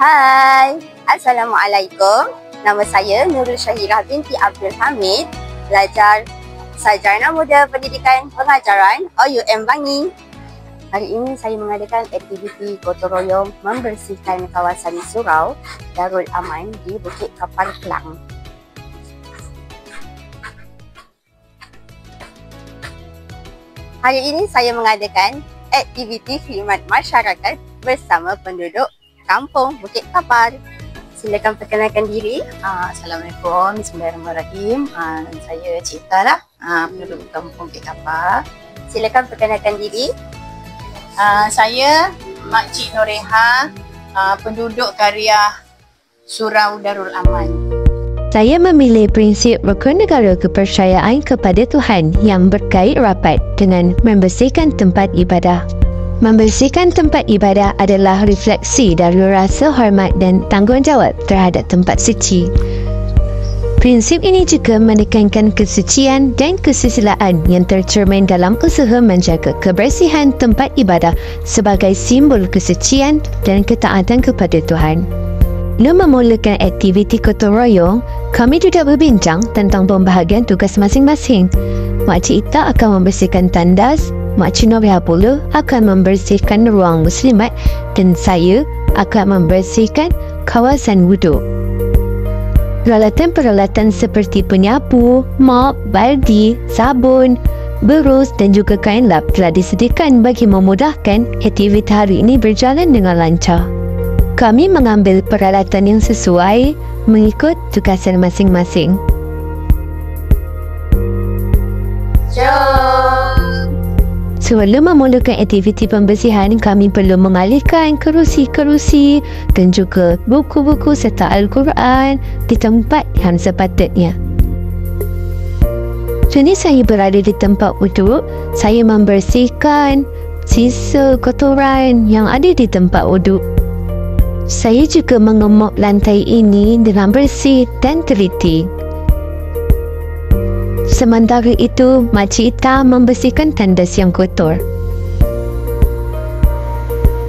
Hai, Assalamualaikum. Nama saya Nurul Syahirah binti Abdul Hamid, pelajar Sarjana Muda Pendidikan Pengajaran OUM Bangi. Hari ini saya mengadakan aktiviti gotong royong membersihkan kawasan surau Darul Aman di Bukit Kapal Kelang. Hari ini saya mengadakan aktiviti khidmat masyarakat bersama penduduk Kampung Bukit Kapal. Silakan perkenalkan diri. Assalamualaikum, Bismillahirrahmanirrahim. Saya Cita lah, penduduk Kampung Bukit Kapal. Silakan perkenalkan diri. Saya Makcik Noreha, penduduk karya Surau Darul Aman. Saya memilih prinsip rukun negara kepercayaan kepada Tuhan yang berkait rapat dengan membersihkan tempat ibadah. Membersihkan tempat ibadah adalah refleksi dari rasa hormat dan tanggungjawab terhadap tempat suci. Prinsip ini juga menekankan kesucian dan kesusilaan yang tercermin dalam usaha menjaga kebersihan tempat ibadah sebagai simbol kesucian dan ketaatan kepada Tuhan. Sebelum memulakan aktiviti gotong royong, kami juga berbincang tentang pembahagian tugas masing-masing. Makcik Ita akan membersihkan tandas, Makcik Noreha pula akan membersihkan ruang muslimat dan saya akan membersihkan kawasan wuduk. Peralatan-peralatan seperti penyapu, mop, baldi, sabun, berus dan juga kain lap telah disediakan bagi memudahkan aktiviti hari ini berjalan dengan lancar. Kami mengambil peralatan yang sesuai mengikut tugasan masing-masing. Sebelum memulakan aktiviti pembersihan, kami perlu mengalihkan kerusi-kerusi dan juga buku-buku serta Al-Quran di tempat yang sepatutnya. Kini saya berada di tempat wuduk, saya membersihkan sisa kotoran yang ada di tempat wuduk. Saya juga mengemuk lantai ini dengan bersih dan teliti. Sementara itu, Makcik Ita membersihkan tandas yang kotor.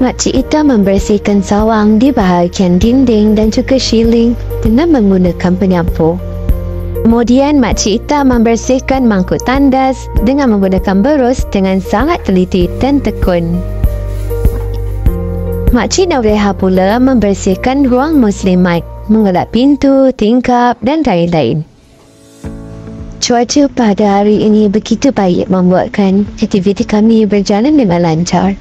Makcik Ita membersihkan sawang di bahagian dinding dan juga shieling dengan menggunakan penyapu. Kemudian, Makcik Ita membersihkan mangkuk tandas dengan menggunakan berus dengan sangat teliti dan tekun. Makcik Noreha pula membersihkan ruang muslimat, mengelap pintu, tingkap dan lain-lain. Cuaca pada hari ini begitu baik membuatkan aktiviti kami berjalan dengan lancar.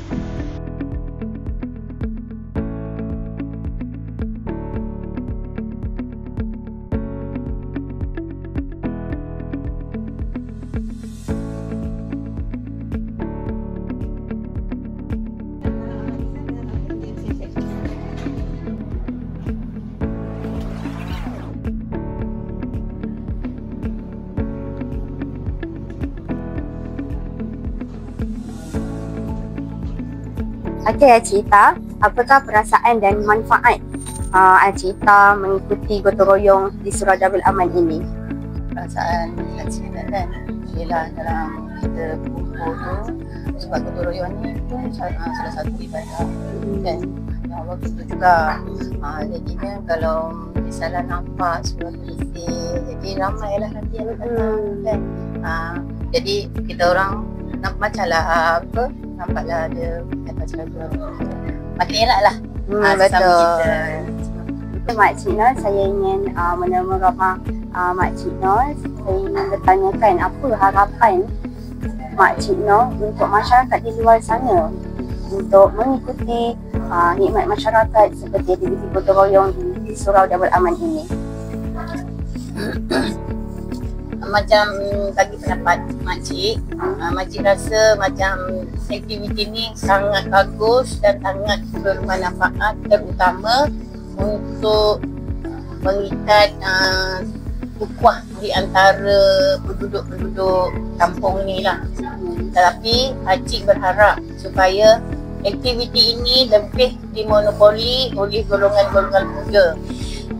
Okey, Encik Ita, apakah perasaan dan manfaat Encik Ita mengikuti gotong royong di Surau Darul Aman ini? Perasaan Makcik kan, ialah dalam kita berkumpul tu, sebab gotong royong ni pun salah satu ibadah kan. Allah tentu juga. Jadinya kalau misalnya nampak surau bersih, jadi ramailah nanti yang datang kan. Jadi kita orang macamlah nampaklah ada makin elak lah. Betul. Makcik Nur, saya ingin menerima ramah Makcik Nur. Saya ingin bertanyakan apa harapan Makcik Nur untuk masyarakat di luar sana untuk mengikuti nikmat masyarakat seperti aktiviti gotong royong di Surau Darul Aman ini. Macam bagi pendapat Makcik, Makcik rasa macam aktiviti ni sangat bagus dan sangat bermanfaat, terutama untuk mengikat ukhuwah di antara penduduk-penduduk kampung ni lah. Tetapi Makcik berharap supaya aktiviti ini lebih dimonopoli oleh golongan-golongan muda,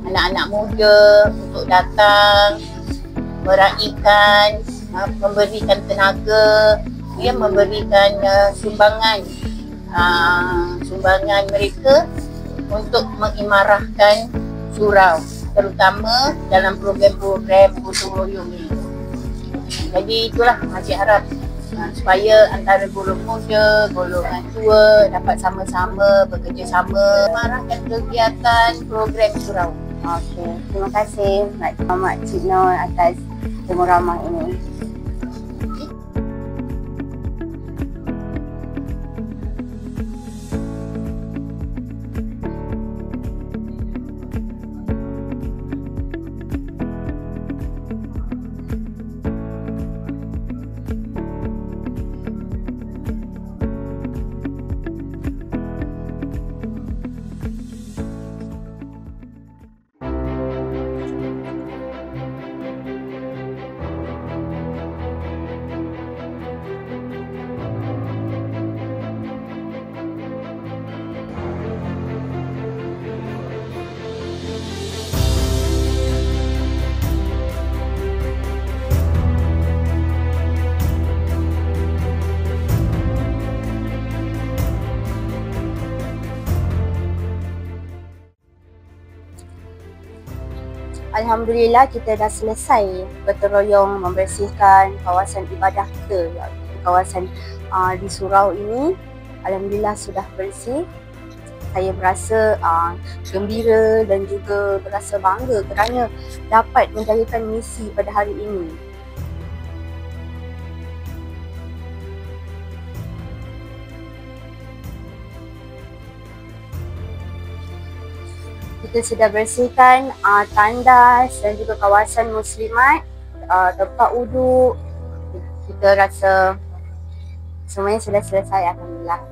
anak-anak muda untuk datang meraihkan, memberikan tenaga, memberikan sumbangan mereka untuk mengimarahkan surau, terutama dalam program-program gotong royong ni. Jadi itulah Makcik harap supaya antara golongan muda, golongan tua dapat sama-sama bekerjasama mengarahkan kegiatan program surau. Okey, terima kasih Makcik Nur atas temu ramah ini. Alhamdulillah kita dah selesai gotong royong membersihkan kawasan ibadah kita, kawasan di surau ini. Alhamdulillah sudah bersih. Saya berasa gembira dan juga berasa bangga kerana dapat menjalankan misi pada hari ini. Kita sudah bersihkan tandas dan juga kawasan muslimat, tempat wuduk. Kita rasa semuanya sudah selesai, alhamdulillah.